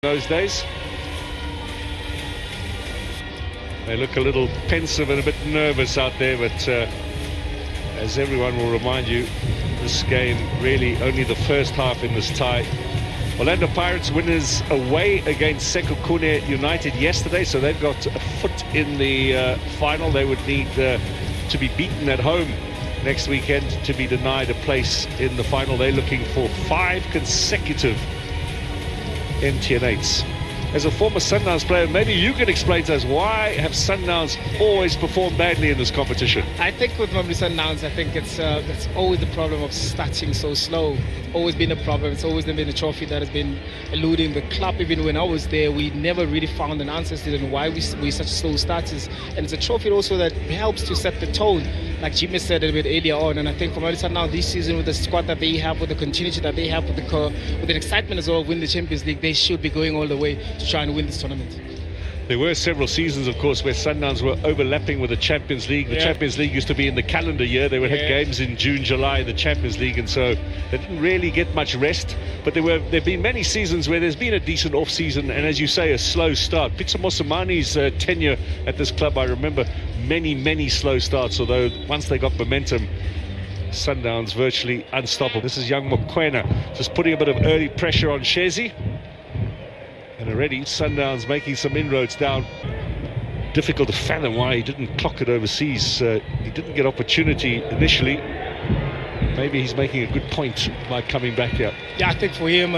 those days. They look a little pensive and a bit nervous out there, but as everyone will remind you, this game really only the first half in this tie. Orlando Pirates winners away against Sekhukhune United yesterday, so they've got a foot in the final. They would need to be beaten at home next weekend to be denied a place in the final. They're looking for 5 consecutive MTN8s. As a former Sundowns player, maybe you can explain to us, why have Sundowns always performed badly in this competition? I think with Mamelodi Sundowns, I think it's always the problem of starting so slow. It's always been a problem. It's always been a trophy that has been eluding the club. Even when I was there, we never really found an answer to why we're such slow starters. And it's a trophy also that helps to set the tone, like Jimmy said a bit earlier on. And I think for Mamelodi Sundowns this season, with the squad that they have, with the continuity that they have, with the excitement as well of winning the Champions League, they should be going all the way to try and win this tournament. There were several seasons, of course, where Sundowns were overlapping with the Champions League. The Champions League used to be in the calendar year. They would have games in June, July, the Champions League, and so they didn't really get much rest. But there've been many seasons where there's been a decent off-season, and as you say, a slow start. Pitso Mosimani's tenure at this club, I remember many slow starts, although once they got momentum, Sundowns virtually unstoppable. This is young Mokwena just putting a bit of early pressure on Shezi. And already Sundowns making some inroads down. Difficult to fathom why he didn't clock it overseas. He didn't get opportunity initially. Maybe he's making a good point by coming back here. Yeah, I think for him,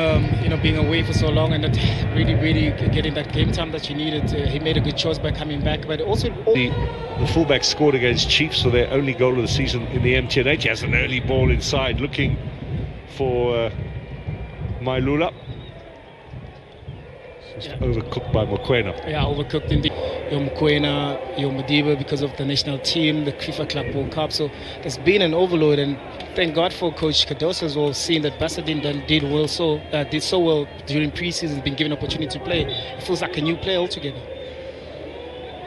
being away for so long and not really getting that game time that you needed, he made a good choice by coming back. But also the fullback scored against Chiefs for their only goal of the season in the MTN8. He has an early ball inside, looking for Mailula. Just overcooked by Mokwena. Yeah, overcooked indeed. Your Mokwena, your Modiba, because of the national team, the FIFA Club World Cup. So there's been an overload, and thank God for Coach Cardoso as well, seeing that Basadin did so well during pre-season, been given opportunity to play. It feels like a new player altogether.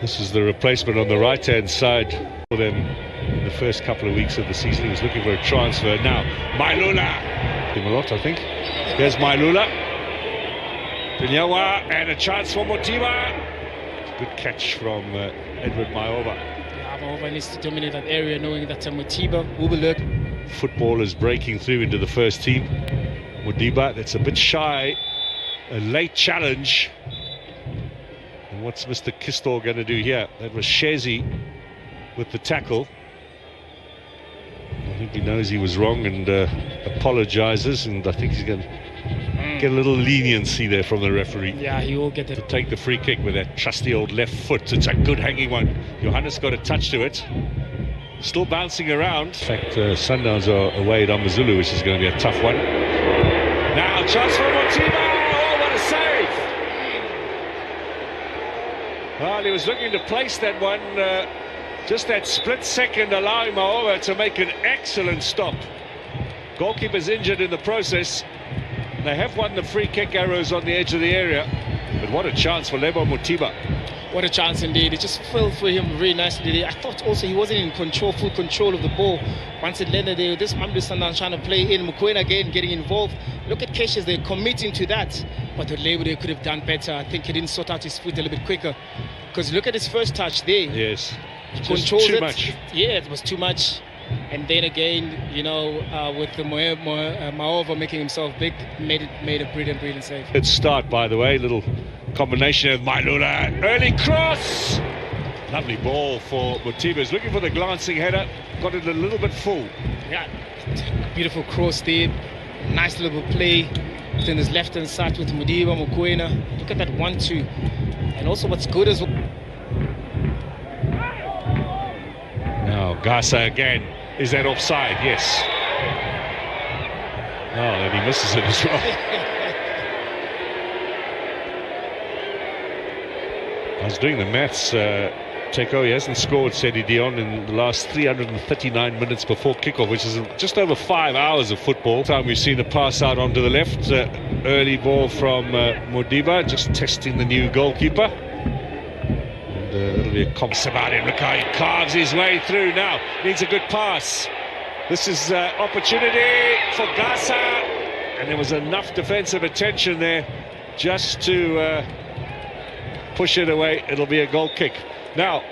This is the replacement on the right-hand side for them in the first couple of weeks of the season. He was looking for a transfer. Now, Mailula. Him a lot, I think. Here's Mailula. Pinyawa, and a chance for Motiba. Good catch from Edward Maova. Yeah, Maova needs to dominate that area, knowing that Motiba will be lurking. Football is breaking through into the first team. Modiba, that's a bit shy. A late challenge. And what's Mr. Kistor going to do here? That was Shezi with the tackle. I think he knows he was wrong and apologizes, and I think he's going to get a little leniency there from the referee. Yeah, he will get it. To take the free kick with that trusty old left foot. It's a good hanging one. Johannes got a touch to it. Still bouncing around. In fact, Sundowns are away at Amazulu, which is going to be a tough one. Now, chance for Motiba. Oh, what a save! Well, he was looking to place that one. Just that split second allowing Maova to make an excellent stop. Goalkeeper's injured in the process. They have won the free kick arrows on the edge of the area. But what a chance for Lebo Motiba. What a chance indeed. It just felt for him really nicely. I thought also he wasn't in control, full control of the ball. Once it landed there, this Mamelodi Sundowns trying to play in. Mokwena again getting involved. Look at Cassius, they're committing to that. But the Lebo could have done better. I think he didn't sort out his foot a little bit quicker. Because look at his first touch there. Yes. He controlled too it. Much. Yeah, it was too much. And then again, with the Maova making himself big, made a brilliant save. Good start, by the way. Little combination of Mailula. Early cross. Lovely ball for Motiba. He's looking for the glancing header. Got it a little bit full. Yeah, beautiful cross there. Nice little play. Within his left-hand side with Modiba, Mokwena. Look at that 1-2. And also what's good as well. Now, Gasa again. Is that offside? Yes. Oh, and he misses it as well. I was doing the maths. Teko, he hasn't scored, said Dion, in the last 339 minutes before kickoff, which is just over 5 hours of football. Time we've seen the pass out onto the left. Early ball from Modiba, just testing the new goalkeeper. It'll be a comments about him. Look how he carves his way through now. Needs a good pass. This is opportunity for Gasa. And there was enough defensive attention there just to push it away. It'll be a goal kick. Now,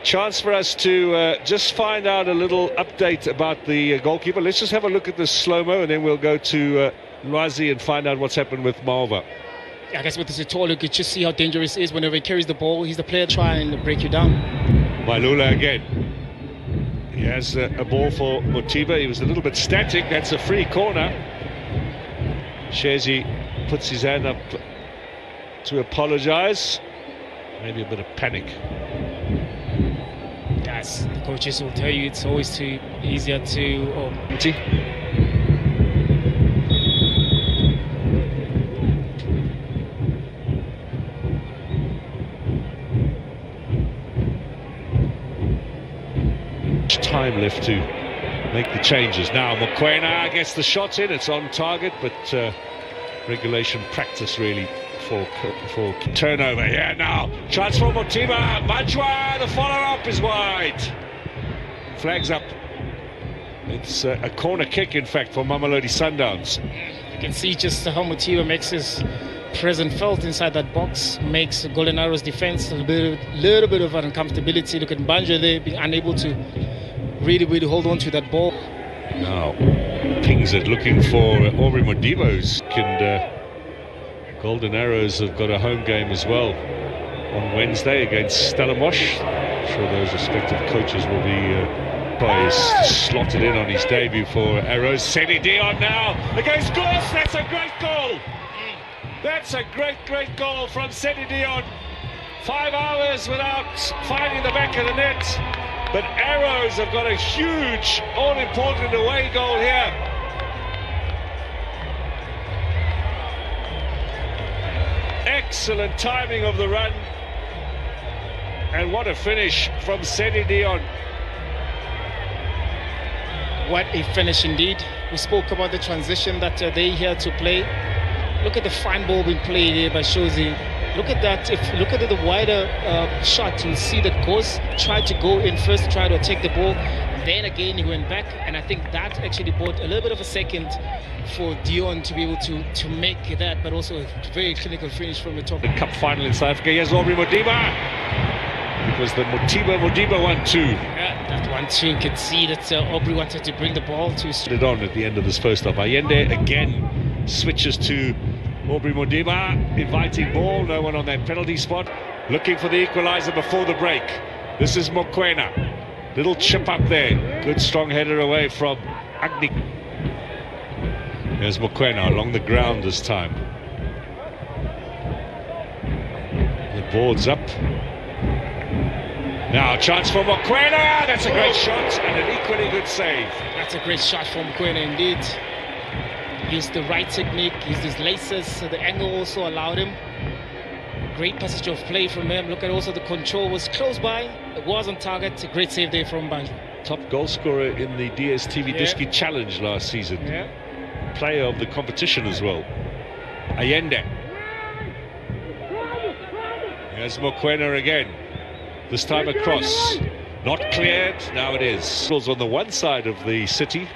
chance for us to just find out a little update about the goalkeeper. Let's just have a look at the slow-mo, and then we'll go to Lwazi and find out what's happened with Maova. I guess with this tall, you could just see how dangerous he is whenever he carries the ball. He's the player trying to break you down. Mailula again. He has a ball for Moripe. He was a little bit static. That's a free corner. Shezi puts his hand up to apologise. Maybe a bit of panic. Yes, the coaches will tell you it's always too easier to... Time left to make the changes. Now Mokoena gets the shot in. It's on target, but regulation practice really for turnover. Yeah, now chance for Moripe. Manjwa, the follow-up is wide. Flags up. It's a corner kick, in fact, for Mamelodi Sundowns. You can see just how Moripe makes his presence felt inside that box, makes Golden Arrows defense a little bit of uncomfortability. Look at Manjwa there being unable to really hold on to that ball. Now pings it, looking for Aubrey Modibo's. And Golden Arrows have got a home game as well on Wednesday against Stellenbosch. I'm sure those respective coaches will be slotted in on his debut for Arrows. Sedi Dion now against Goss. That's a great goal. That's a great goal from Sedi Dion. 5 hours without finding the back of the net. But Arrows have got a huge, all-important away goal here. Excellent timing of the run. And what a finish from Sedi Dion. What a finish indeed. We spoke about the transition that they here to play. Look at the fine ball being played here by Shozi. Look at that. If you look at the wider shot, you'll see that Ghost tried to go in first, try to take the ball. Then again, he went back. And I think that actually brought a little bit of a second for Dion to be able to make that, but also a very clinical finish from the top. The cup final in South Africa. Here's Aubrey Modipe. It was the Modipe 1-2. Yeah, that 1-2. You can see that Aubrey wanted to bring the ball to... It on at the end of this first half. Allende again switches to Aubrey Modipe, inviting ball, no one on that penalty spot, looking for the equaliser before the break. This is Mokoena, little chip up there, good strong header away from Agni. There's Mokoena along the ground this time. The board's up. Now chance for Mokoena, that's a great shot and an equally good save. That's a great shot from Mokoena indeed. Used the right technique, used his laces, so the angle also allowed him. Great passage of play from him. Look at also the control was close by, it was on target. A great save there from Banj. Top goal scorer in the DSTV Diski Challenge last season. Yeah. Player of the competition as well. Allende. Here's Mokoena again. This time across. Not cleared, now it is. On the one side of the city,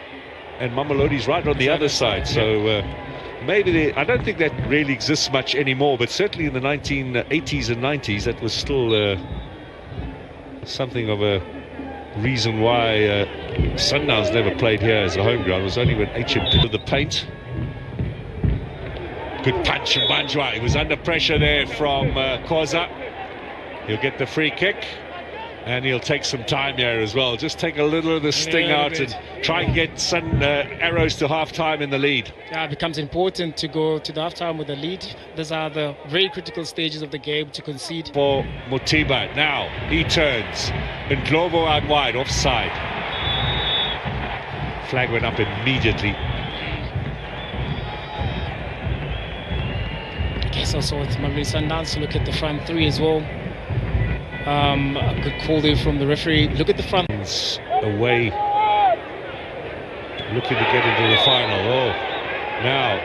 and Mamelodi's right on the other side, so maybe I don't think that really exists much anymore, but certainly in the 1980s and 90s that was still something of a reason why Sundowns never played here as a home ground. It was only when HM did the paint. Good punch from Manjwa. He was under pressure there from Khoza. He'll get the free kick. And he'll take some time here as well. Just take a little of the sting out and try and get some Arrows to half-time in the lead. Yeah, it becomes important to go to the half-time with the lead. These are the very critical stages of the game to concede. For Moripe, now he turns. And Globo out wide, offside. Flag went up immediately. I guess also with Mamelodi Sundowns to look at the front three as well. A good call there from the referee. Look at the front. Away, looking to get into the final. Oh, now,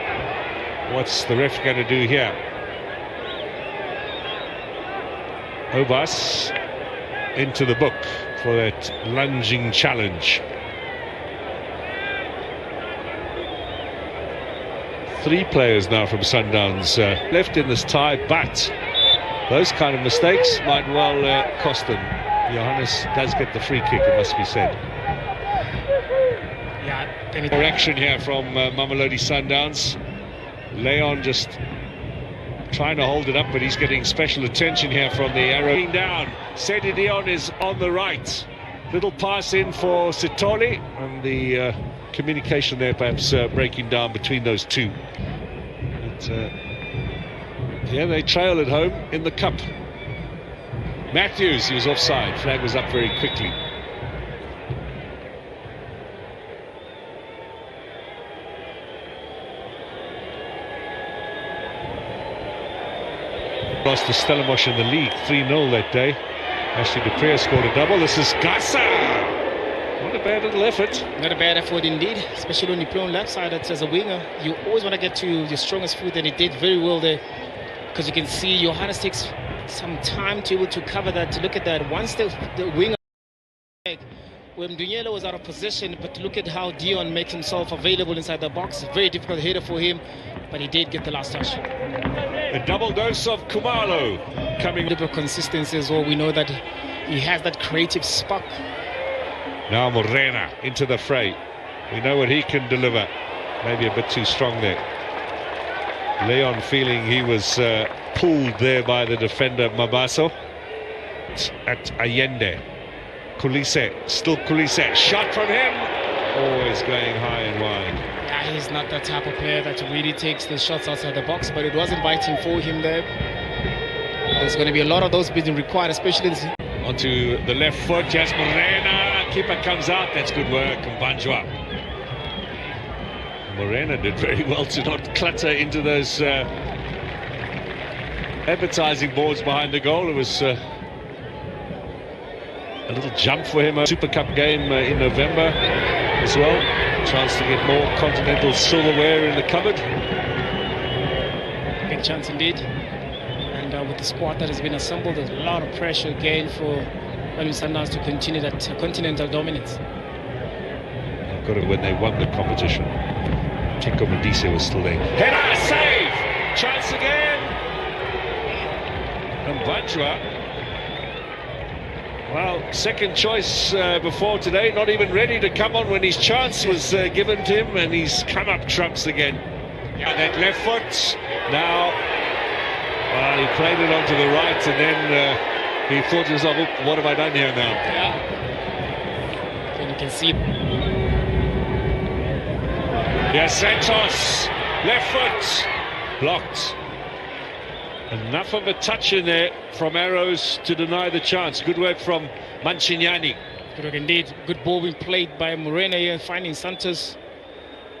what's the ref going to do here? Obas into the book for that lunging challenge. 3 players now from Sundowns left in this tie, but those kind of mistakes might well cost them. Johannes does get the free kick, it must be said. Yeah, more action here from Mamelodi Sundowns. Leon just trying to hold it up, but he's getting special attention here from the arrow. Down, Sedi Dion is on the right. Little pass in for Sitoli, and the communication there perhaps breaking down between those two. But, yeah, they trail at home in the cup. Matthews, he was offside. Flag was up very quickly. Lost to Stellenbosch in the league 3-0 that day. Ashley Dupree scored a double. This is Gassa. Not a bad little effort. Not a bad effort indeed, especially when you play on left side as a winger. You always want to get to your strongest foot, and he did very well there. Because you can see Johannes takes some time to be able to cover that, to look at that. Once the winger, when Dunyela was out of position, but look at how Dion makes himself available inside the box. Very difficult header for him, but he did get the last touch. A double dose of Kumalo coming. A little consistency as well. We know that he has that creative spark. Now Morena into the fray. We know what he can deliver. Maybe a bit too strong there. Leon feeling he was pulled there by the defender Mabaso. At Allende. Kulise, still Kulise. Shot from him. Always going high and wide. Yeah, he's not that type of player that really takes the shots outside the box, but it was inviting for him there. There's going to be a lot of those being required, especially this. Onto the left foot, yes, Morena. Keeper comes out. That's good work. Mbanjwa. Morena did very well to not clutter into those advertising boards behind the goal. It was a little jump for him. A Super Cup game in November as well. Chance to get more continental silverware in the cupboard. Big chance indeed. And with the squad that has been assembled, there's a lot of pressure again for Mamelodi Sundowns to continue that continental dominance. They've got it when they won the competition. Chinko Modise was still there. Header, save! Chance again! And Mbanjwa. Well, second choice before today, not even ready to come on when his chance was given to him, and he's come up trumps again. Yeah, that left foot. Now, he played it onto the right, and then he thought to himself, oh, what have I done here now? Yeah. And you can see. Yes, Santos, left foot, blocked. Enough of a touch in there from Arrows to deny the chance. Good work from Mancignani. Good work indeed. Good ball being played by Morena here, finding Santos.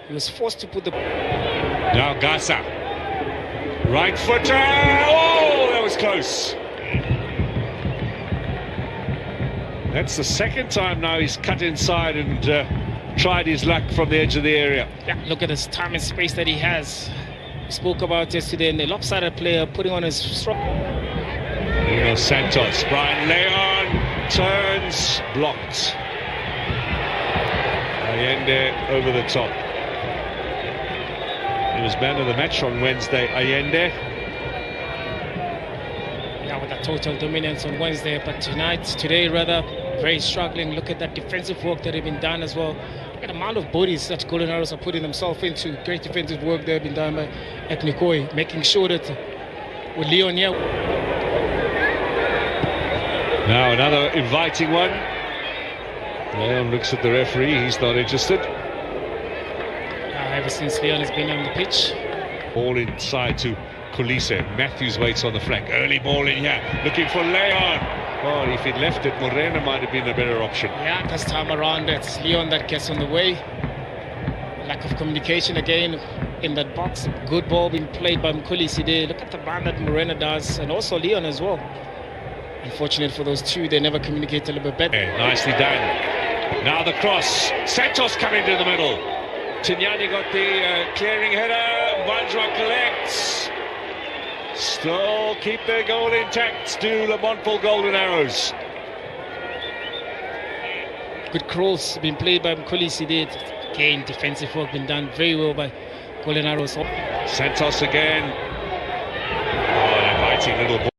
He was forced to put the... Now Gassa. Right footer. Oh, that was close. That's the second time now he's cut inside and tried his luck from the edge of the area. Yeah, look at this time and space that he has. We spoke about yesterday, and the lopsided player putting on his strong. Nuno Santos, Brian Leon turns, blocked. Allende over the top. He was man of the match on Wednesday, Allende. Yeah, with that total dominance on Wednesday, but today rather, very struggling. Look at that defensive work that has been done as well. Look at the amount of bodies that Golden Arrows are putting themselves into. Great defensive work there been done by Eknikoi, making sure that with Leon here. Now another inviting one. Leon looks at the referee, he's not interested. Ever since Leon has been on the pitch. Ball inside to Kulise. Matthews waits on the flank. Early ball in here, looking for Leon. Oh, if he'd left it, Morena might have been a better option. Yeah, this time around, it's Leon that gets on the way. Lack of communication again in that box. Good ball being played by Mkulisi. Look at the run that Morena does, and also Leon as well. Unfortunate for those two, they never communicate a little bit better. Yeah, nicely done. Now the cross. Santos coming to the middle. Tignani got the clearing header. Mbanjwa collects. Still keep their goal intact. Do Le Montfort Golden Arrows. Good cross being played by Mkulisi. Again, defensive work been done very well by Molinaro. Santos again. Oh, an inviting little ball.